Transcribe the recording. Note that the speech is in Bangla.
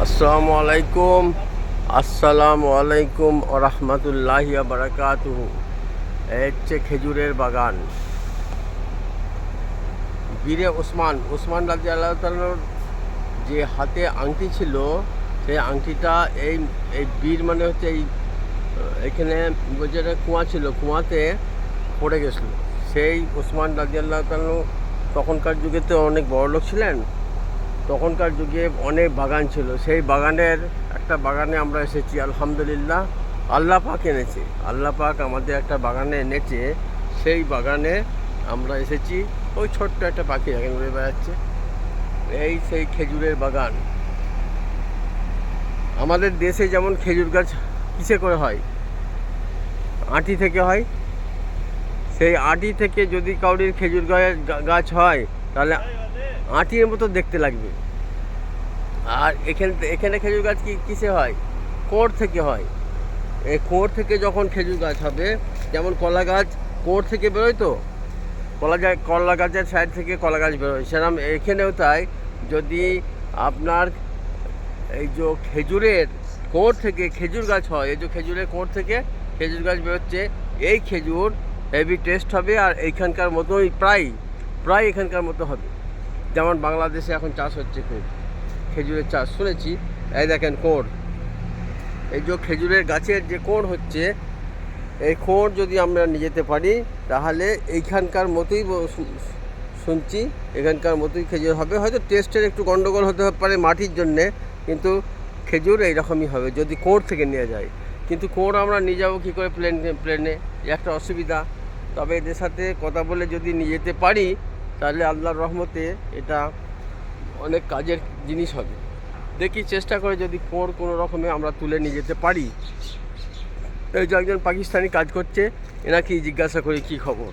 আসসালামু আলাইকুম। আসসালামু আলাইকুম ওয়া রাহমাতুল্লাহি ওয়া বারাকাতুহু। এই হচ্ছে খেজুরের বাগান। বীরে ওসমান রাদিয়াল্লাহু তাআলার যে হাতে আংটি ছিল, সেই আংটিটা এই এই বীর মানে হচ্ছে এইখানে যেটা কুয়া ছিল, কুয়াতে পড়ে গেছিলো। সেই ওসমান রাদিয়াল্লাহু তাআলা তখনকার যুগে তো অনেক বড়লোক ছিলেন। তখনকার যুগে অনেক বাগান ছিল, সেই বাগানের একটা বাগানে আমরা এসেছি। আলহামদুলিল্লাহ, আল্লাহ পাক এনেছে, আল্লাহ পাক আমাদের একটা বাগানে এনেছে। সেই বাগানে আমরা এসেছি। ওই ছোট্ট একটা পাখি এখানে উড়ে বেড়াচ্ছে। এই সেই খেজুরের বাগান। আমাদের দেশে যেমন খেজুর গাছ কিসে করে হয়? আঁটি থেকে হয়। সেই আঁটি থেকে যদি কাউরির খেজুর গাছ হয়, তাহলে আঁটির মতো দেখতে লাগবে। আর এখানে খেজুর গাছ কিসে হয়? কোড় থেকে হয়। এই কোড় থেকে যখন খেজুর গাছ হবে, যেমন কলা গাছ কোড় থেকে বেরোয়, তো কলা গাছের সাইড থেকে কলা গাছ বেরোয়, সেরকম এখানেও তাই। যদি আপনার এই যে খেজুরের কোড় থেকে খেজুর গাছ হয়, এই যে খেজুরের কোড় থেকে খেজুর গাছ বেরোচ্ছে, এই খেজুর হেভি টেস্ট হবে। আর এইখানকার মতোই প্রায় এখানকার মতো হবে। যেমন বাংলাদেশে এখন চাষ হচ্ছে খুব খেজুরের চাষ, শুনেছি। এই দেখেন কোড়, এই যে খেজুরের গাছের যে কোড় হচ্ছে, এই কোড় যদি আমরা নিয়ে যেতে পারি, তাহলে এইখানকার মতোই শুনছি, এখানকার মতোই খেজুর হবে। হয়তো টেস্টের একটু গন্ডগোল হতে পারে মাটির জন্যে, কিন্তু খেজুর এইরকমই হবে যদি কোড় থেকে নিয়ে যায়। কিন্তু কোড় আমরা নিয়ে যাবো কী করে? প্লেনে একটা অসুবিধা। তবে এদের সাথে কথা বলে যদি নিয়ে যেতে পারি, তাহলে আল্লাহর রহমতে এটা অনেক কাজের জিনিস হবে। দেখি চেষ্টা করে যদি কোড় কোনো রকমে আমরা তুলে নিয়ে যেতে পারি। এই যে একজন পাকিস্তানি কাজ করছে, এনাকে জিজ্ঞাসা করি কী খবর।